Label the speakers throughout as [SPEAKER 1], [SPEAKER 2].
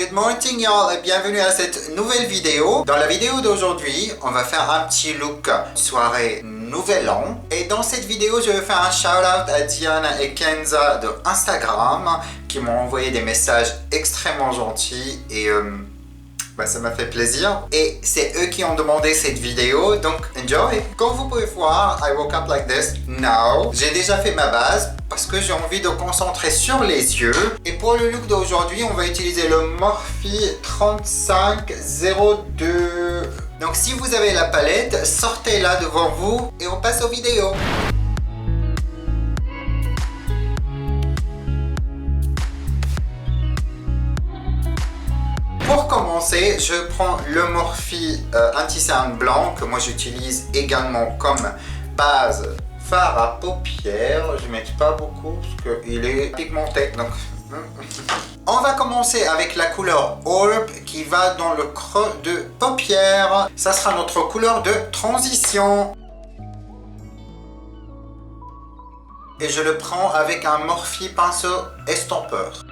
[SPEAKER 1] Good morning y'all et bienvenue à cette nouvelle vidéo. Dans la vidéo d'aujourd'hui, on va faire un petit look soirée nouvel an. Et dans cette vidéo, je vais faire un shout out à Diana et Kenza de Instagram qui m'ont envoyé des messages extrêmement gentils et ça m'a fait plaisir. Et c'est eux qui ont demandé cette vidéo, donc enjoy. Comme vous pouvez voir, I woke up like this now. J'ai déjà fait ma base parce que j'ai envie de concentrer sur les yeux. Et pour le look d'aujourd'hui, on va utiliser le Morphe 3502. Donc si vous avez la palette, sortez-la devant vous et on passe aux vidéos. Pour commencer, je prends le Morphe anti-cerne blanc que moi j'utilise également comme base fard à paupières. Je ne mets pas beaucoup parce qu'il est pigmenté. Donc on va commencer avec la couleur Orb qui va dans le creux de paupières. Ça sera notre couleur de transition. Et je le prends avec un Morphe pinceau estompeur.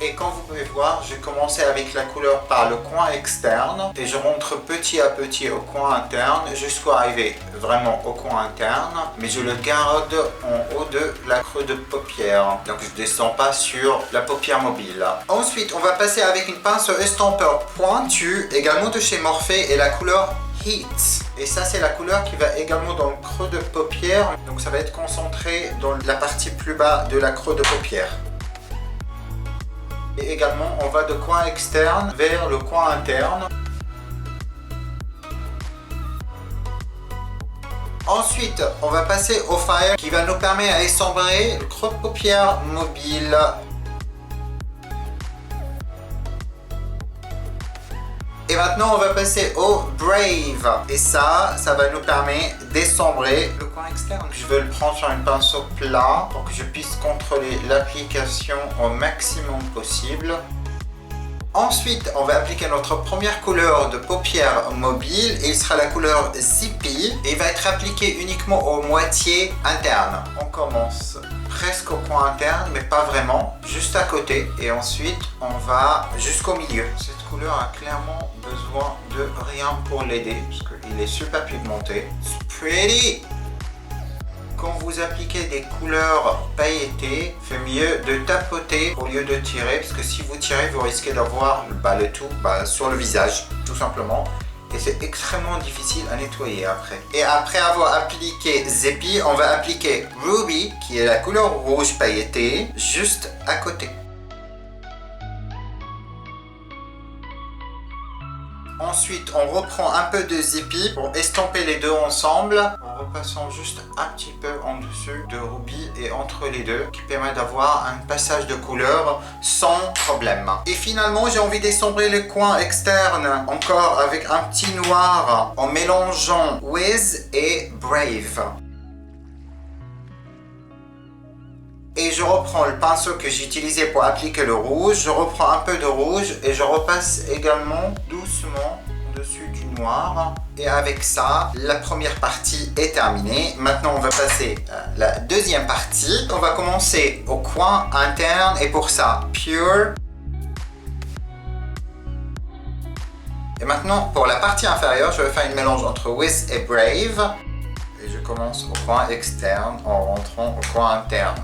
[SPEAKER 1] Et comme vous pouvez voir, j'ai commencé avec la couleur par le coin externe et je montre petit à petit au coin interne jusqu'à arriver vraiment au coin interne, mais je le garde en haut de la creux de paupière. Donc je ne descends pas sur la paupière mobile. Ensuite, on va passer avec une pince estompeur pointue, également de chez Morphe, et la couleur Heat. Et ça, c'est la couleur qui va également dans le creux de paupière. Donc ça va être concentré dans la partie plus bas de la creux de paupière. Et également, on va de coin externe vers le coin interne. Ensuite, on va passer au fire qui va nous permettre d'essombrer le creux de paupière mobile. Et maintenant, on va passer au Brave. Et ça va nous permettre d'essombrer le coin externe. Je vais le prendre sur un pinceau plat pour que je puisse contrôler l'application au maximum possible. Ensuite, on va appliquer notre première couleur de paupière mobile et il sera la couleur Zippy et il va être appliqué uniquement aux moitiés internes. On commence presque au coin interne, mais pas vraiment, juste à côté. Et ensuite, on va jusqu'au milieu. Cette couleur a clairement besoin de rien pour l'aider parce qu'il est super pigmenté. It's pretty! Quand vous appliquez des couleurs pailletées, fait mieux de tapoter au lieu de tirer parce que si vous tirez, vous risquez d'avoir le tout sur le visage, tout simplement. Et c'est extrêmement difficile à nettoyer après. Et après avoir appliqué Zippy, on va appliquer Ruby, qui est la couleur rouge pailletée, juste à côté. Ensuite, on reprend un peu de Zippy pour estomper les deux ensemble en repassant juste un petit peu en dessus de Ruby et entre les deux qui permet d'avoir un passage de couleur sans problème. Et finalement, j'ai envie d'essombrer le coin externe encore avec un petit noir en mélangeant Wiz et Brave. Et je reprends le pinceau que j'ai utilisé pour appliquer le rouge, je reprends un peu de rouge et je repasse également doucement au-dessus du noir. Et avec ça, la première partie est terminée. Maintenant, on va passer à la deuxième partie. On va commencer au coin interne et pour ça, Pure. Et maintenant, pour la partie inférieure, je vais faire un mélange entre Wiz et Brave. Et je commence au coin externe en rentrant au coin interne.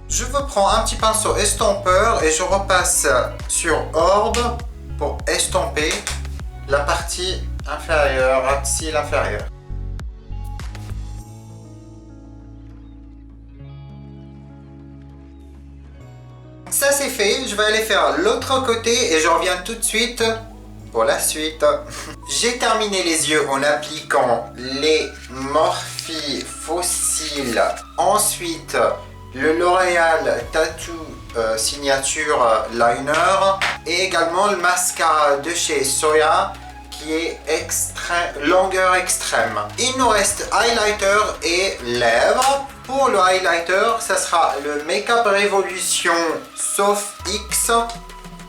[SPEAKER 1] Je prends un petit pinceau estompeur et je repasse sur Orb pour estomper la partie inférieure, axiale inférieure. Ça c'est fait, je vais aller faire l'autre côté et je reviens tout de suite pour la suite. J'ai terminé les yeux en appliquant les Morphe Fossil. Ensuite, le L'Oréal Tattoo Signature Liner et également le mascara de chez Soya qui est longueur extrême. Il nous reste highlighter et lèvres. Pour le highlighter, ça sera le Makeup Revolution Soft X.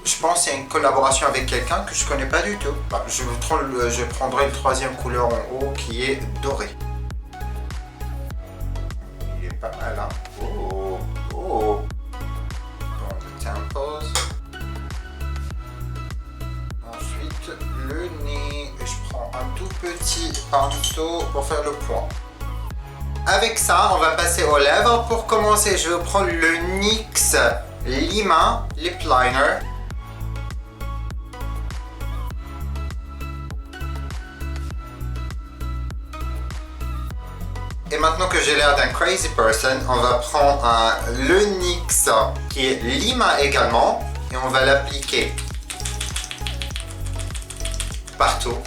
[SPEAKER 1] Je pense qu'il y a une collaboration avec quelqu'un que je connais pas du tout. Je prendrai le troisième couleur en haut qui est doré. Il est pas mal, hein? Oh. pinceau pour faire le point. Avec ça, on va passer aux lèvres. Pour commencer, je vais prendre le NYX Lima Lip Liner. Et maintenant que j'ai l'air d'un crazy person, on va prendre le NYX qui est Lima également et on va l'appliquer partout.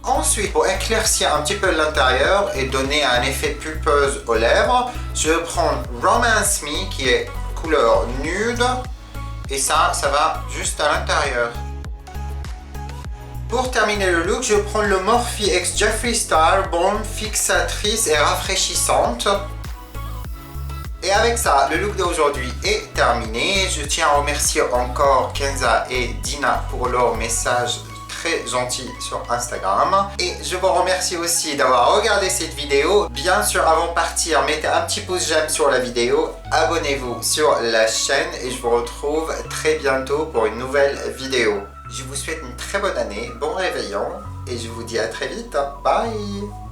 [SPEAKER 1] Ensuite, pour éclaircir un petit peu l'intérieur et donner un effet pulpeuse aux lèvres, je vais prendre Romance Me qui est couleur nude et ça va juste à l'intérieur. Pour terminer le look, je vais prendre le Morphe X Jeffree Star Balm fixatrice et rafraîchissante. Et avec ça, le look d'aujourd'hui est terminé. Je tiens à remercier encore Kenza et Dina pour leur message très gentil sur Instagram. Et je vous remercie aussi d'avoir regardé cette vidéo. Bien sûr, avant de partir, mettez un petit pouce j'aime sur la vidéo. Abonnez-vous sur la chaîne et je vous retrouve très bientôt pour une nouvelle vidéo. Je vous souhaite une très bonne année, bon réveillon et je vous dis à très vite. Bye!